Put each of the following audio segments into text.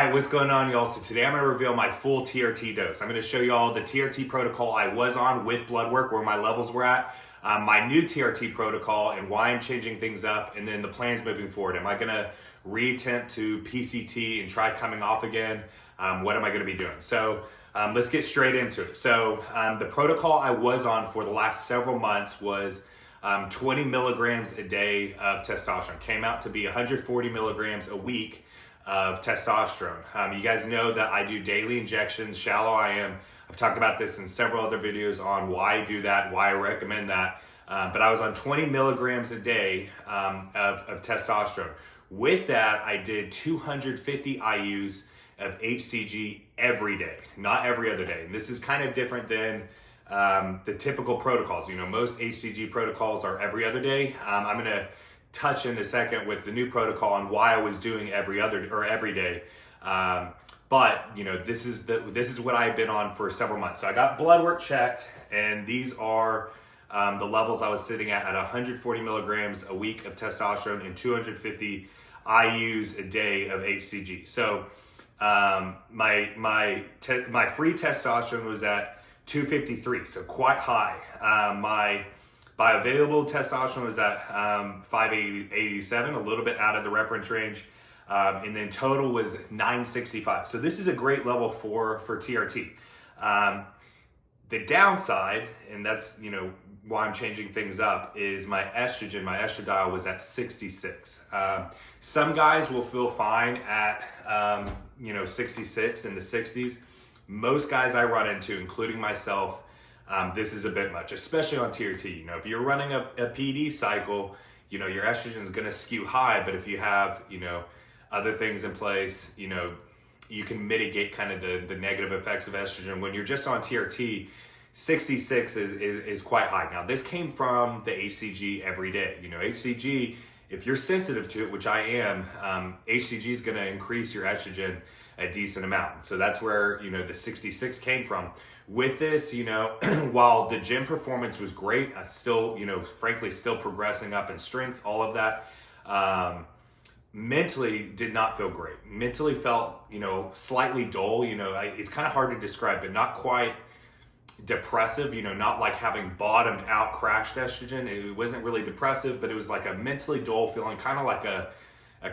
Alright, what's going on, y'all? So today I'm going to reveal my full TRT dose. I'm going to show you all the TRT protocol I was on with Bloodwork, where my levels were at, my new TRT protocol, and why I'm changing things up, and then the plans moving forward. Am I going to reattempt to PCT and try coming off again? What am I going to be doing? So let's get straight into it. So the protocol I was on for the last several months was 20 milligrams a day of testosterone. Came out to be 140 milligrams a week of testosterone. You guys know that I do daily injections, shallow IM. I've talked about this in several other videos on why I do that, why I recommend that. But I was on 20 milligrams a day of testosterone. With that, I did 250 IUs of HCG every day, not every other day. And this is kind of different than the typical protocols. You know, most HCG protocols are every other day. I'm gonna touch in a second with the new protocol on why I was doing every day. But you know, this is what I've been on for several months. So I got blood work checked, and these are the levels I was sitting at 140 milligrams a week of testosterone and 250 IUs a day of HCG. So my free testosterone was at 253, so quite high. My bioavailable testosterone was at 587, a little bit out of the reference range. And then total was 965. So this is a great level for TRT. The downside, and that's, you know, why I'm changing things up, is my estradiol was at 66. Some guys will feel fine at, 66 in the 60s. Most guys I run into, including myself, this is a bit much, especially on TRT. You know, if you're running a PD cycle, you know, your estrogen is going to skew high, but if you have, you know, other things in place, you know, you can mitigate kind of the negative effects of estrogen. When you're just on TRT, 66 is quite high. Now, this came from the HCG every day. You know, HCG, if you're sensitive to it, which I am, HCG is going to increase your estrogen a decent amount. So that's where, you know, the 66 came from. With this, you know, while the gym performance was great, I still, you know, frankly, still progressing up in strength, all of that. Mentally did not feel great. Mentally felt, you know, slightly dull. You know, it's kind of hard to describe, but not quite depressive, you know, not like having bottomed out, crashed estrogen. It wasn't really depressive, but it was like a mentally dull feeling, kind of like a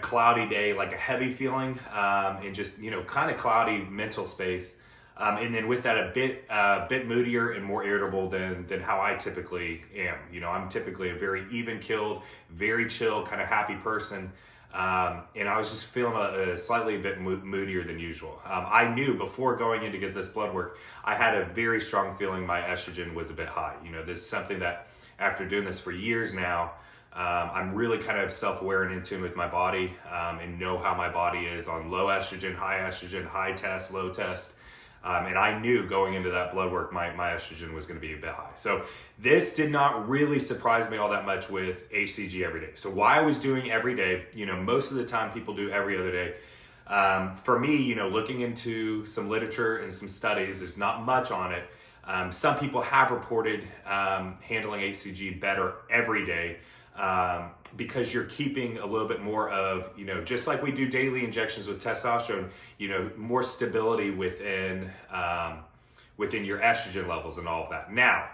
cloudy day, like a heavy feeling, and just, you know, kind of cloudy mental space. And then with that, a bit moodier and more irritable than how I typically am. You know, I'm typically a very even-keeled, very chill, kind of happy person. And I was just feeling slightly a bit moodier than usual. I knew before going in to get this blood work, I had a very strong feeling my estrogen was a bit high. You know, this is something that after doing this for years now, I'm really kind of self-aware and in tune with my body, and know how my body is on low estrogen, high test, low test. And I knew going into that blood work, my estrogen was going to be a bit high. So this did not really surprise me all that much with HCG every day. So why I was doing every day, you know, most of the time people do every other day. For me, you know, looking into some literature and some studies, there's not much on it. Some people have reported handling HCG better every day. Because you're keeping a little bit more of, you know, just like we do daily injections with testosterone, you know, more stability within your estrogen levels and all of that. Now,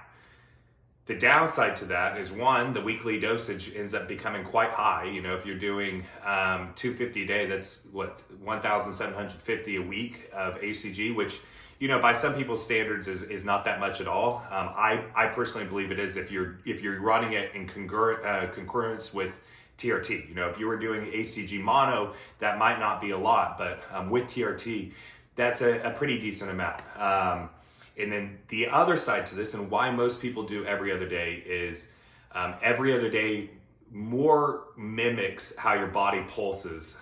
the downside to that is, one, the weekly dosage ends up becoming quite high. You know, if you're doing 250 a day, that's what, 1,750 a week of HCG, which, you know, by some people's standards is not that much at all. I personally believe it is if you're running it in concurrence with TRT. You know, if you were doing HCG mono, that might not be a lot, but with TRT, that's a pretty decent amount. And then the other side to this, and why most people do every other day, is every other day more mimics how your body pulses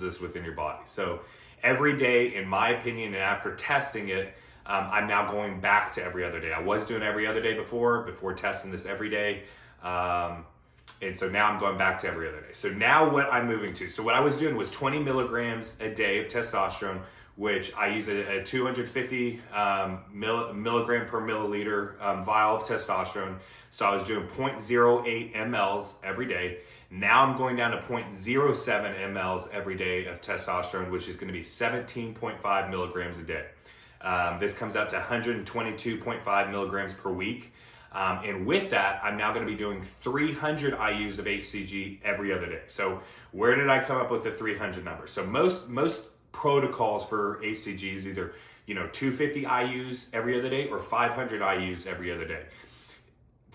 this within your body. So every day, in my opinion, and after testing it, I'm now going back to every other day. I was doing every other day before testing this every day. And so now I'm going back to every other day. So now what I'm moving to, so what I was doing was 20 milligrams a day of testosterone, which I use a 250 milligram per milliliter vial of testosterone. So I was doing 0.08 mLs every day. Now I'm going down to 0.07 mLs every day of testosterone, which is going to be 17.5 milligrams a day. This comes out to 122.5 milligrams per week. And with that, I'm now going to be doing 300 IUs of HCG every other day. So where did I come up with the 300 number? So most protocols for HCG is either 250 IUs every other day or 500 IUs every other day.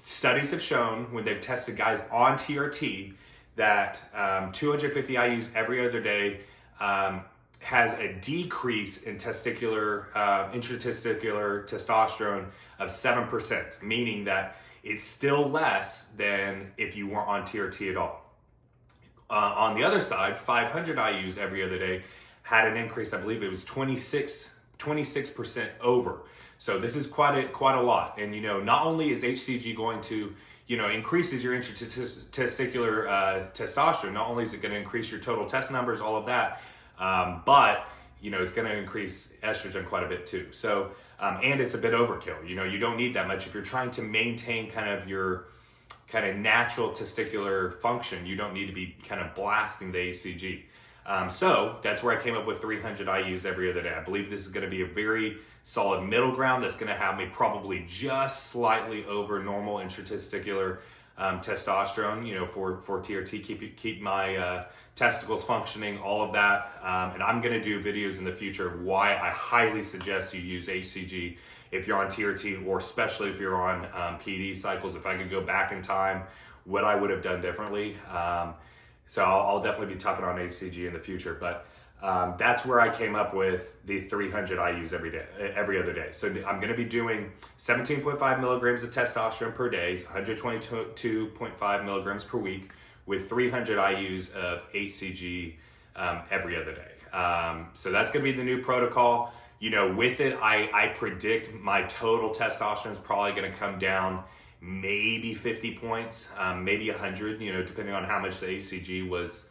Studies have shown when they've tested guys on TRT that 250 IUs every other day has a decrease in intratesticular testosterone of 7%, meaning that it's still less than if you weren't on TRT at all. On the other side, 500 IUs every other day had an increase, I believe it was 26% over. So this is quite a lot. And not only is HCG going to increases your intratesticular testosterone, not only is it going to increase your total test numbers, all of that, but it's going to increase estrogen quite a bit too. So and it's a bit overkill. You don't need that much if you're trying to maintain kind of your natural testicular function. You don't need to be kind of blasting the HCG. So that's where I came up with 300 IUs every other day. I believe this is going to be a very solid middle ground that's going to have me probably just slightly over normal intratesticular testosterone, for TRT, keep my testicles functioning, all of that. And I'm going to do videos in the future of why I highly suggest you use HCG if you're on TRT, or especially if you're on PD cycles. If I could go back in time, what I would have done differently. So I'll definitely be talking on HCG in the future, but that's where I came up with the 300 IUs every other day. So I'm going to be doing 17.5 milligrams of testosterone per day, 122.5 milligrams per week, with 300 IUs of HCG every other day. So that's going to be the new protocol. With it, I predict my total testosterone is probably going to come down maybe 50 points, maybe 100, depending on how much the HCG was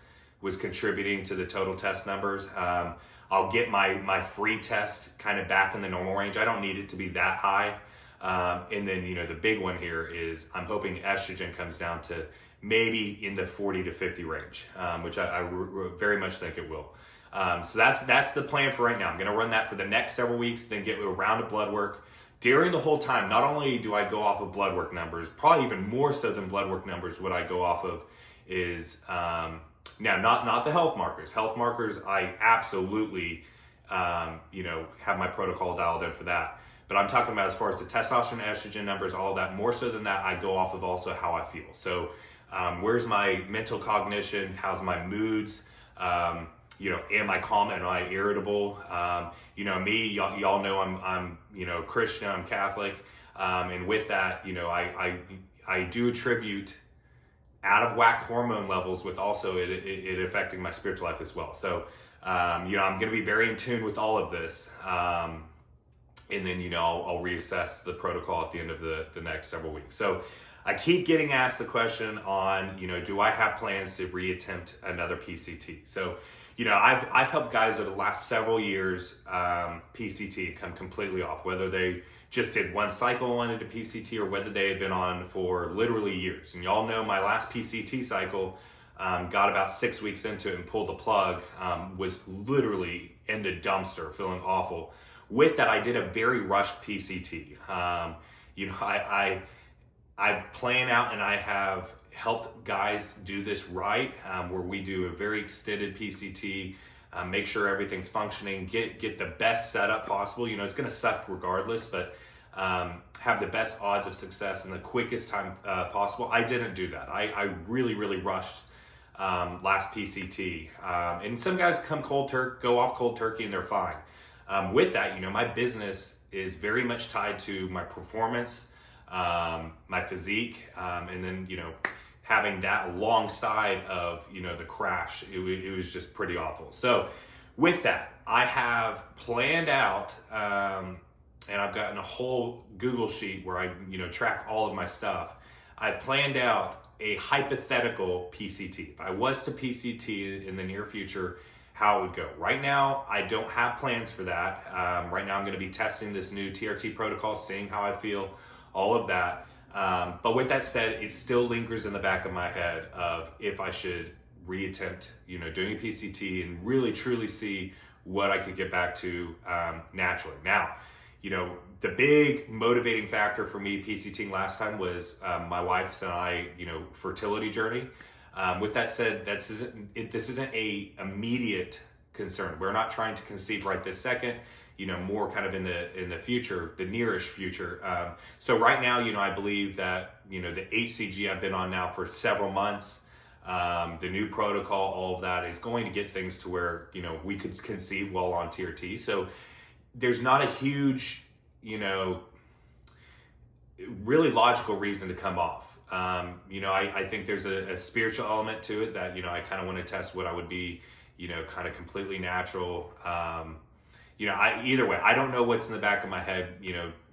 contributing to the total test numbers. I'll get my free test kind of back in the normal range. I don't need it to be that high. And then, the big one here is I'm hoping estrogen comes down to maybe in the 40 to 50 range, which I very much think it will. So that's the plan for right now. I'm going to run that for the next several weeks, then get a round of blood work. During the whole time, not only do I go off of blood work numbers, probably even more so than blood work numbers, what I go off of is, now not the health markers. Health markers, I absolutely, have my protocol dialed in for that. But I'm talking about as far as the testosterone, estrogen numbers, all that, more so than that, I go off of also how I feel. So where's my mental cognition? How's my moods? Am I calm? Am I irritable? Me, y'all know I'm Christian, I'm Catholic. And with that, I do attribute out of whack hormone levels with also it affecting my spiritual life as well. So, I'm going to be very in tune with all of this. And then, I'll reassess the protocol at the end of the next several weeks. So I keep getting asked the question on, do I have plans to reattempt another PCT? So, I've helped guys over the last several years, PCT come completely off, whether they just did one cycle on into PCT or whether they had been on for literally years. And y'all know my last PCT cycle, got about 6 weeks into it and pulled the plug, was literally in the dumpster, feeling awful. With that, I did a very rushed PCT. I plan out and I have helped guys do this right, where we do a very extended PCT, make sure everything's functioning, get the best setup possible. It's going to suck regardless, but have the best odds of success in the quickest time possible. I didn't do that. I really, really rushed last PCT. And some guys go off cold turkey and they're fine. With that, my business is very much tied to my performance, my physique, and then, having that alongside of, the crash, it was just pretty awful. So with that, I have planned out, and I've gotten a whole Google sheet where I, track all of my stuff. I planned out a hypothetical PCT. If I was to PCT in the near future, how it would go. Right now, I don't have plans for that. Right now, I'm going to be testing this new TRT protocol, seeing how I feel, all of that. But with that said, it still lingers in the back of my head of if I should reattempt, doing a PCT and really truly see what I could get back to naturally. Now, the big motivating factor for me PCTing last time was my wife's and I, fertility journey. With that said, this isn't a immediate concern. We're not trying to conceive right this second. More kind of in the future, the nearish future. So right now, I believe that the HCG I've been on now for several months, the new protocol, all of that is going to get things to where we could conceive while on TRT. So there's not a huge, really logical reason to come off. I think there's a spiritual element to it that I kind of want to test what I would be, kind of completely natural. Either way, I don't know what's in the back of my head,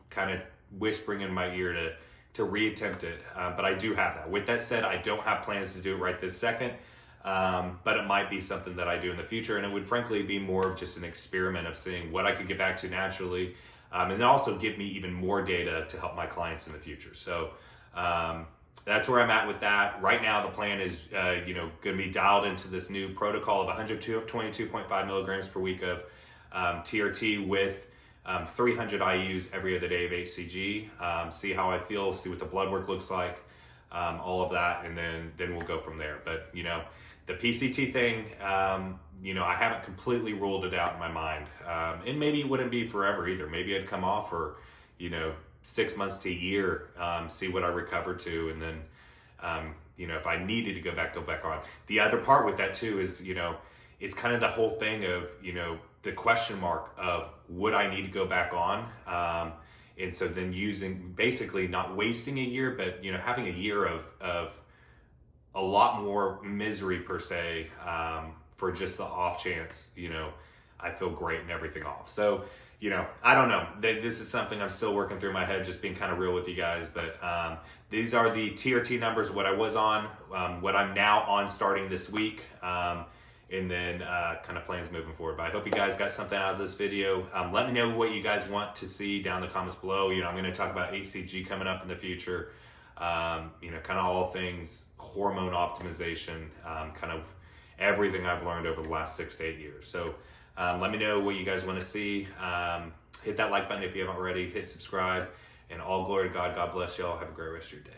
kind of whispering in my ear to reattempt it. But I do have that. With that said, I don't have plans to do it right this second. But it might be something that I do in the future. And it would frankly be more of just an experiment of seeing what I could get back to naturally. And then also give me even more data to help my clients in the future. So that's where I'm at with that. Right now, the plan is, going to be dialed into this new protocol of 122.5 milligrams per week of TRT with 300 IUs every other day of HCG. See how I feel, see what the blood work looks like, all of that, and then we'll go from there. But the PCT thing, I haven't completely ruled it out in my mind, and maybe it wouldn't be forever either. Maybe I'd come off for 6 months to a year, see what I recover to, and then if I needed to go back on. The other part with that too is it's kind of the whole thing of the question mark of would I need to go back on, and so then basically not wasting a year, but having a year of a lot more misery per se, for just the off chance I feel great and everything off. So I don't know, this is something I'm still working through my head, just being kind of real with you guys. But these are the TRT numbers, what I was on, what I'm now on starting this week, and then kind of plans moving forward. But I hope you guys got something out of this video. Let me know what you guys want to see down in the comments below. I'm going to talk about HCG coming up in the future, kind of all things hormone optimization, kind of everything I've learned over the last 6 to 8 years. So let me know what you guys want to see. Hit that like button if you haven't already. Hit subscribe. And all glory to God. God bless y'all. Have a great rest of your day.